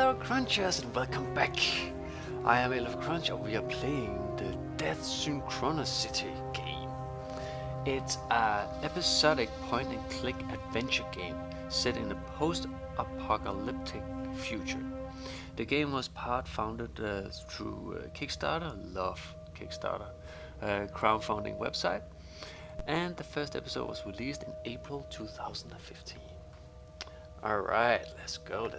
Hello Crunchers and welcome back. I am ElephantCrunch and we are playing the Death Synchronicity game. It's an episodic point-and-click adventure game set in a post-apocalyptic future. The game was part funded through Kickstarter, love Kickstarter, crowdfunding website, and the first episode was released in April 2015. Alright, let's go.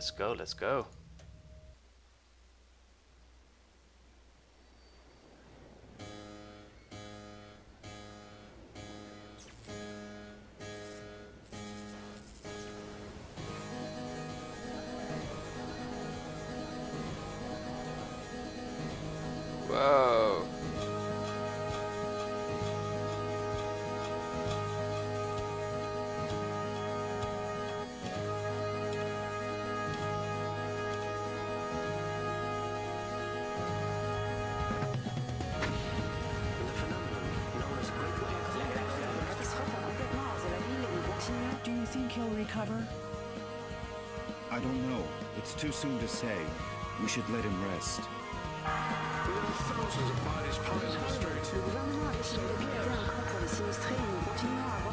Whoa. Do you think he'll recover? I don't know. It's too soon to say. We should let him rest.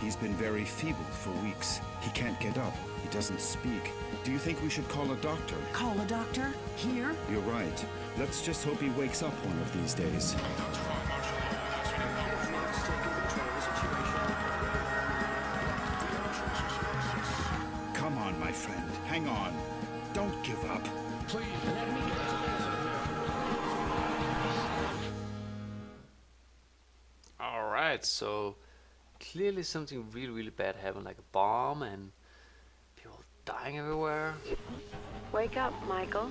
He's been very feeble for weeks. He can't get up. He doesn't speak. Do you think we should call a doctor? Call a doctor? Here? You're right. Let's just hope he wakes up one of these days. Come on, my friend. Hang on. Don't give up. Please, let me get to Alright, so clearly something really bad happened, like a bomb and people dying everywhere. Wake up, Michael.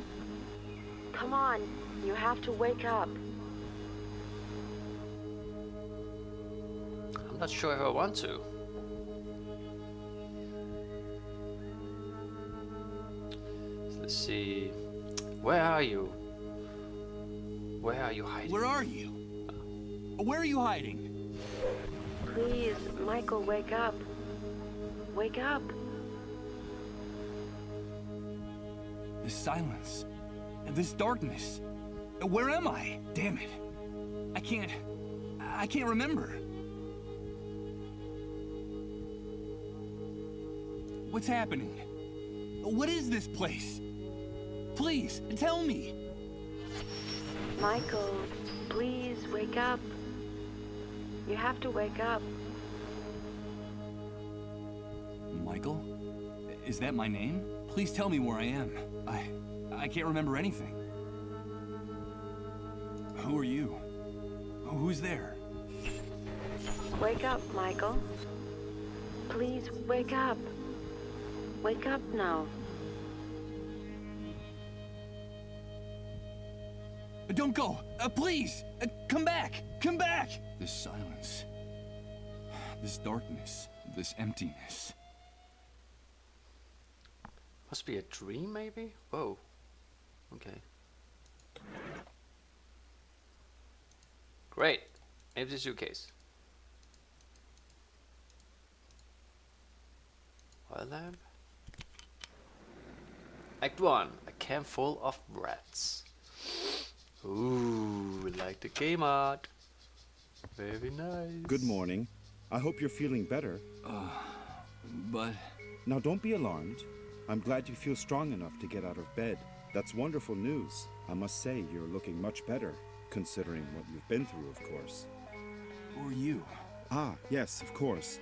Come on, you have to wake up. I'm not sure if I want to. So let's see. Where are you? Where are you hiding? Where are you? Where are you hiding? Please, Michael, wake up. Wake up. This silence. This darkness. Where am I? Damn it. I can't remember. What's happening? What is this place? Please, tell me. Michael, please wake up. You have to wake up. Michael? Is that my name? Please tell me where I am. I can't remember anything. Who are you? Who's there? Wake up, Michael. Please wake up. Wake up now. Don't go! Please! Come back! Come back! This silence. This darkness. This emptiness. Must be a dream, maybe? Whoa. Okay. Great. Empty suitcase. Oil lamp. Act 1. A camp full of rats. Ooh, like the game art. Very nice. Good morning. I hope you're feeling better. But... Now don't be alarmed. I'm glad you feel strong enough to get out of bed. That's wonderful news. I must say you're looking much better, considering what you've been through, of course. who are you? Ah, yes, of course.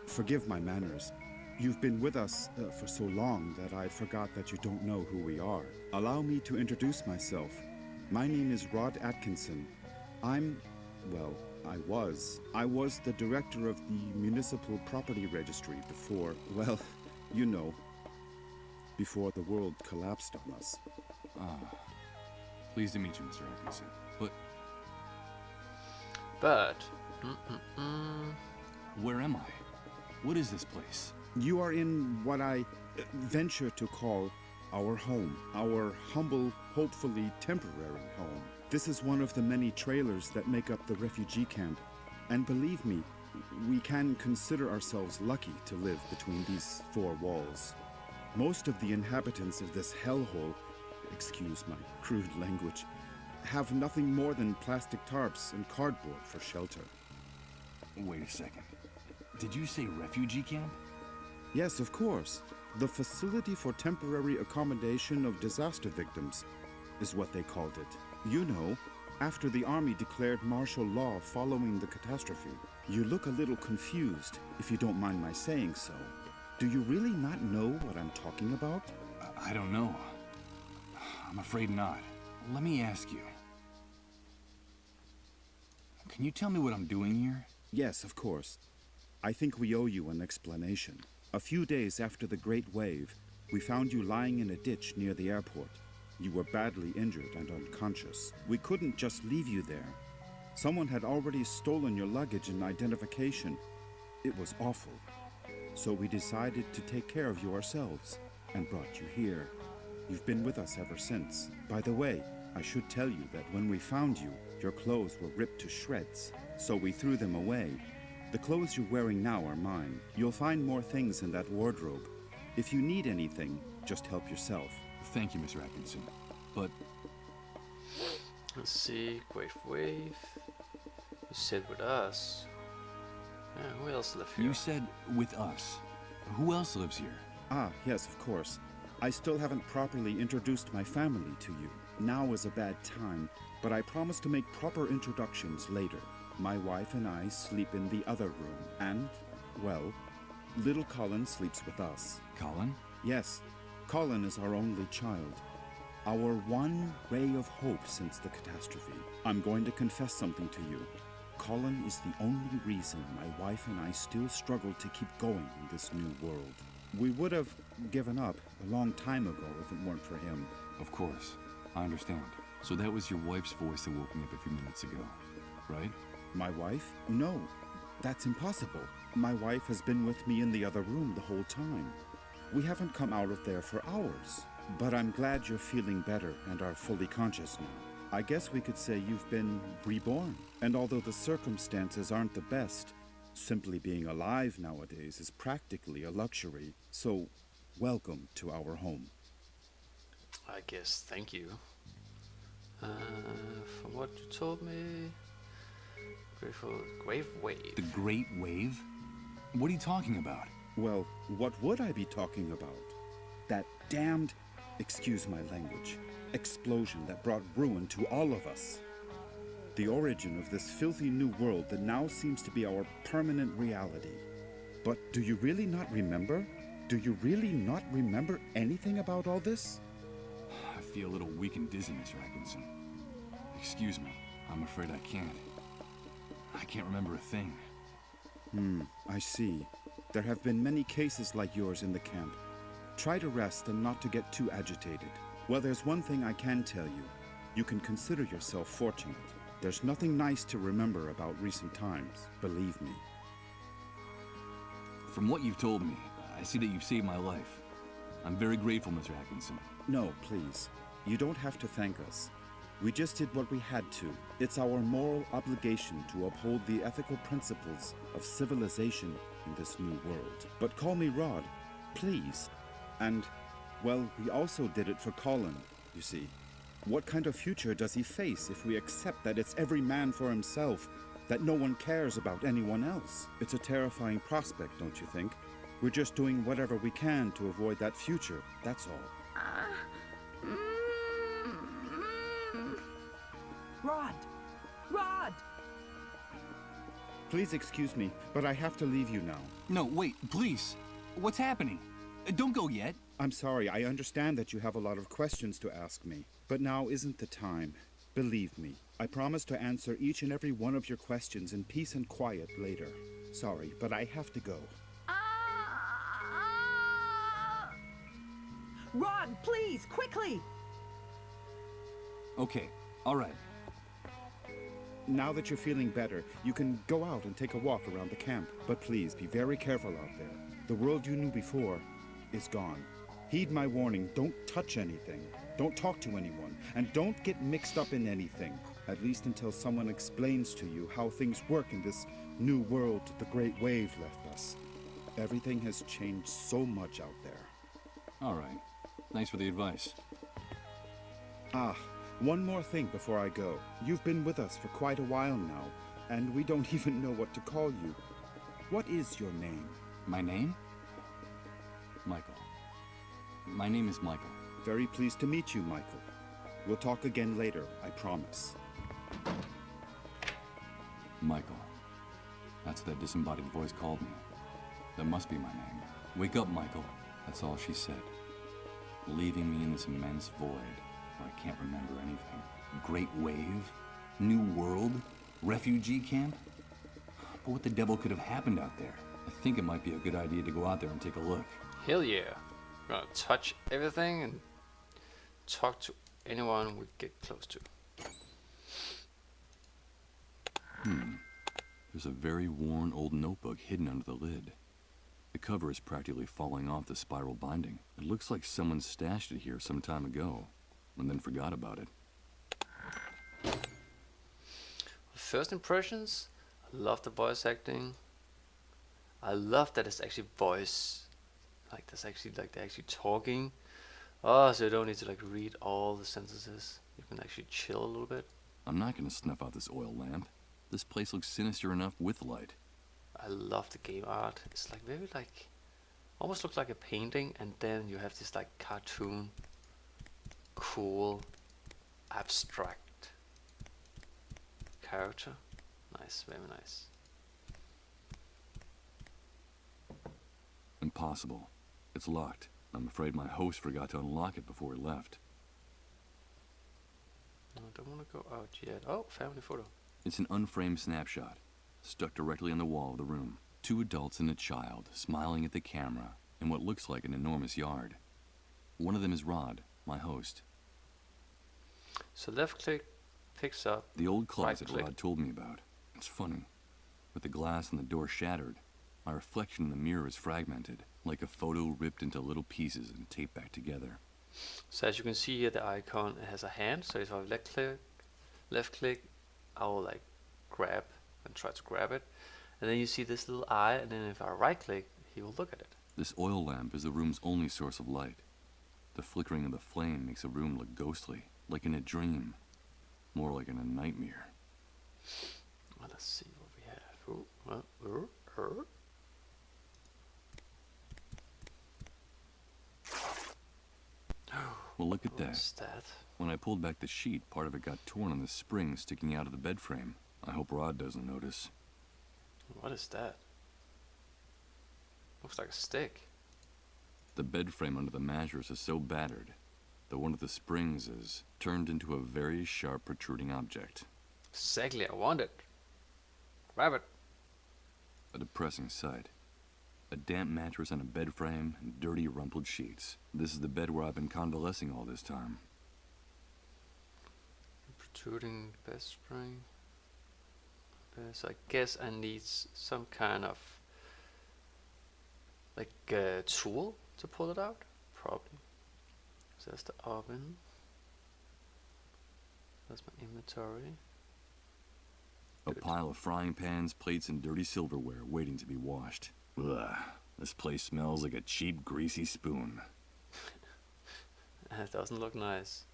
Forgive my manners. You've been with us for so long that I forgot that you don't know who we are. Allow me to introduce myself. My name is Rod Atkinson. I was the director of the Municipal Property Registry before, well, you know, before the world collapsed on us. Pleased to meet you, Mr. Atkinson. But... Where am I? What is this place? You are in what I venture to call our home. Our humble, hopefully temporary home. This is one of the many trailers that make up the refugee camp. And believe me, we can consider ourselves lucky to live between these four walls. Most of the inhabitants of this hellhole excuse my crude language, have nothing more than plastic tarps and cardboard for shelter. Wait a second. Did you say refugee camp? Yes, of course. The Facility for Temporary Accommodation of Disaster Victims is what they called it. You know, after the army declared martial law following the catastrophe. You look a little confused, if you don't mind my saying so. Do you really not know what I'm talking about? I don't know. I'm afraid not. Let me ask you. Can you tell me what I'm doing here? Yes, of course. I think we owe you an explanation. A few days after the Great Wave, we found you lying in a ditch near the airport. You were badly injured and unconscious. We couldn't just leave you there. Someone had already stolen your luggage and identification. It was awful. So we decided to take care of you ourselves and brought you here. You've been with us ever since. By the way, I should tell you that when we found you, your clothes were ripped to shreds, so we threw them away. The clothes you're wearing now are mine. You'll find more things in that wardrobe. If you need anything, just help yourself. Thank you, Mr. Atkinson. But Let's see, Great Wave. You said with us. Who else lives here? you said with us. Who else lives here? Ah, yes, of course. I still haven't properly introduced my family to you. Now is a bad time, but I promise to make proper introductions later. My wife and I sleep in the other room, and, well, little Colin sleeps with us. Colin? Yes, Colin is our only child. Our one ray of hope since the catastrophe. I'm going to confess something to you. Colin is the only reason my wife and I still struggle to keep going in this new world. We would have given up a long time ago if it weren't for him. Of course. I understand. So that was your wife's voice that woke me up a few minutes ago, right? My wife? No, that's impossible. My wife has been with me in the other room the whole time. We haven't come out of there for hours. But I'm glad you're feeling better and are fully conscious now. I guess we could say you've been reborn. And although the circumstances aren't the best, simply being alive nowadays is practically a luxury. So, welcome to our home. I guess, thank you. From what you told me, Great Wave. The Great Wave? What are you talking about? Well, what would I be talking about? That damned, excuse my language, explosion that brought ruin to all of us. The origin of this filthy new world that now seems to be our permanent reality. But do you really not remember? Do you really not remember anything about all this? I feel a little weak and dizzy, Mr. Atkinson. Excuse me. I'm afraid I can't. I can't remember a thing. I see. There have been many cases like yours in the camp. Try to rest and not to get too agitated. Well, there's one thing I can tell you. You can consider yourself fortunate. There's nothing nice to remember about recent times, believe me. From what you've told me, I see that you've saved my life. I'm very grateful, Mr. Atkinson. No, please. You don't have to thank us. We just did what we had to. It's our moral obligation to uphold the ethical principles of civilization in this new world. But call me Rod, please. And, well, we also did it for Colin, you see. What kind of future does he face if we accept that it's every man for himself, that no one cares about anyone else? It's a terrifying prospect, don't you think? We're just doing whatever we can to avoid that future, that's all. Rod! Rod! Please excuse me, but I have to leave you now. No, wait, please. What's happening? Don't go yet. I'm sorry, I understand that you have a lot of questions to ask me, but now isn't the time. Believe me, I promise to answer each and every one of your questions in peace and quiet later. Sorry, but I have to go. Rod, please, quickly! Okay, all right. Now that you're feeling better, you can go out and take a walk around the camp. But please, be very careful out there. The world you knew before is gone. Heed my warning, don't touch anything. Don't talk to anyone, and don't get mixed up in anything. At least until someone explains to you how things work in this new world the Great Wave left us. Everything has changed so much out there. All right. Thanks for the advice. Ah, one more thing before I go. You've been with us for quite a while now, and we don't even know what to call you. What is your name? My name? Michael. My name is Michael. Very pleased to meet you, Michael. We'll talk again later, I promise. Michael. That's what that disembodied voice called me. That must be my name. Wake up, Michael. That's all she said. Leaving me in this immense void where I can't remember anything. Great wave? New world? Refugee camp? But what the devil could have happened out there? I think it might be a good idea to go out there and take a look. Hell yeah. We're gonna touch everything and talk to anyone we get close to. There's a very worn old notebook hidden under the lid. The cover is practically falling off the spiral binding. It looks like someone stashed it here some time ago, and then forgot about it. First impressions, I love the voice acting. I love that it's actually voice, like that's actually like they're actually talking. Oh, so you don't need to like read all the sentences. You can actually chill a little bit. I'm not gonna snuff out this oil lamp. This place looks sinister enough with light. I love the game art. It's like very like, almost looks like a painting, and then you have this like cartoon, cool, abstract character. Nice, very nice. Impossible. It's locked. I'm afraid my host forgot to unlock it before he left. I don't want to go out yet. Oh, family photo. It's an unframed snapshot, stuck directly on the wall of the room. 2 adults and a child smiling at the camera in what looks like an enormous yard. One of them is Rod, my host. So left click picks up The old closet right click. Rod told me about. It's funny. With the glass on the door shattered, my reflection in the mirror is fragmented, like a photo ripped into little pieces and taped back together. So as you can see here, the icon has a hand. So if I left click, I will like grab and try to grab it, and then you see this little eye, and then if I right click, he will look at it. This oil lamp is the room's only source of light. The flickering of the flame makes the room look ghostly, like in a dream, more like in a nightmare. Well, let's see what we have. Well, look at that. What's that? When I pulled back the sheet, part of it got torn on the spring sticking out of the bed frame. I hope Rod doesn't notice. What is that? Looks like a stick. The bed frame under the mattress is so battered that one of the springs is turned into a very sharp protruding object. Exactly, I want it. Grab it. A depressing sight. A damp mattress on a bed frame and dirty rumpled sheets. This is the bed where I've been convalescing all this time. Protruding bed spring. So I guess I need some kind of like a tool to pull it out. Probably. So that's the oven. That's my inventory. A pile of frying pans, plates, and dirty silverware waiting to be washed. Ugh, this place smells like a cheap, greasy spoon. It doesn't look nice.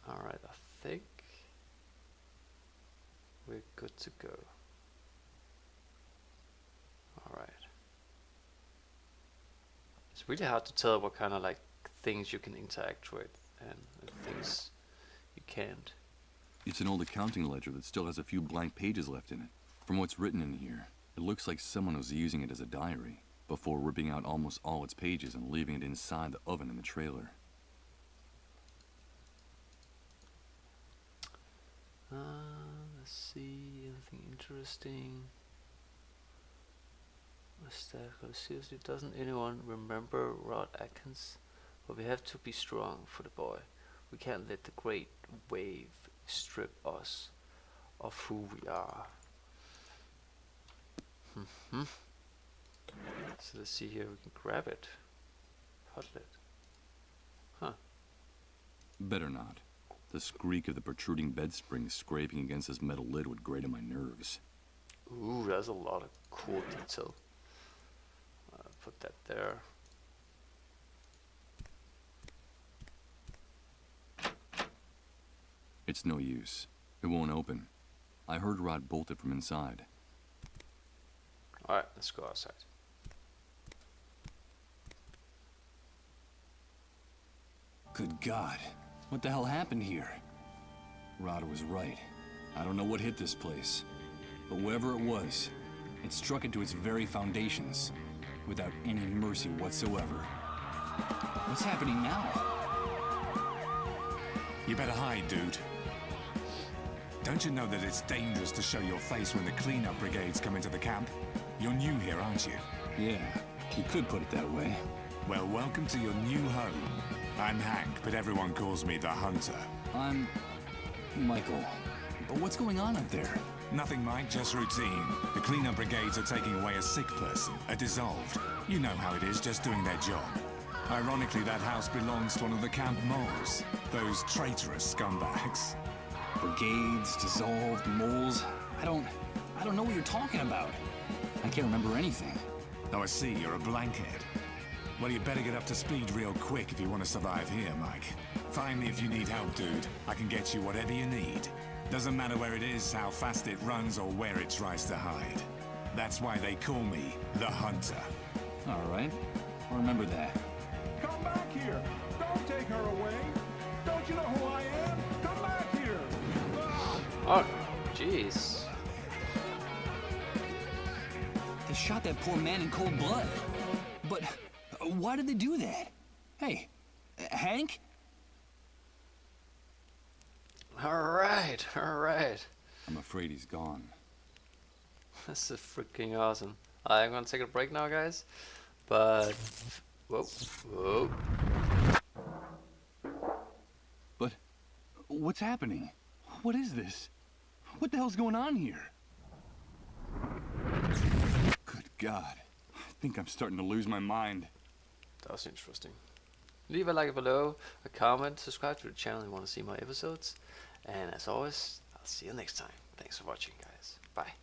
Alright, I think we're good to go. Alright. It's really hard to tell what kind of like things you can interact with and things you can't. It's an old accounting ledger that still has a few blank pages left in it. From what's written in here, it looks like someone was using it as a diary before ripping out almost all its pages and leaving it inside the oven in the trailer. Let's see, anything interesting? What's that? Seriously, doesn't anyone remember Rod Atkins? But we have to be strong for the boy. We can't let the great wave strip us of who we are. So let's see here, we can grab it. Puddle it. Huh. Better not. The squeak of the protruding bed spring scraping against this metal lid would grate on my nerves. Ooh, that's a lot of cool detail. Put that there. It's no use. It won't open. I heard Rod bolted from inside. Alright, let's go outside. Good God. What the hell happened here? Rod was right. I don't know what hit this place. But whatever it was, it struck into its very foundations, without any mercy whatsoever. What's happening now? You better hide, dude. Don't you know that it's dangerous to show your face when the cleanup brigades come into the camp? You're new here, aren't you? Yeah, you could put it that way. Well, welcome to your new home. I'm Hank, but everyone calls me the Hunter. I'm Michael. But what's going on up there? Nothing, Mike, just routine. The cleanup brigades are taking away a sick person, a dissolved. You know how it is, just doing their job. Ironically, that house belongs to one of the camp moles. Those traitorous scumbags. Brigades, dissolved, moles. I don't know what you're talking about. I can't remember anything. Oh, I see, you're a blankhead. Well, you better get up to speed real quick if you want to survive here, Mike. Find me if you need help, dude. I can get you whatever you need. Doesn't matter where it is, how fast it runs, or where it tries to hide. That's why they call me the Hunter. All right, I'll remember that. Come back here! Don't take her away! Don't you know who I am? Come back here! Oh, jeez. They shot that poor man in cold blood. But why did they do that? Hey, Hank? Alright, alright. I'm afraid he's gone. This is freaking awesome. I'm gonna take a break now, guys. But... Whoa, whoa. But what's happening? What is this? What the hell's going on here? Good God. I think I'm starting to lose my mind. That was interesting. Leave a like below, a comment, subscribe to the channel if you want to see more episodes. And as always, I'll see you next time. Thanks for watching, guys. Bye.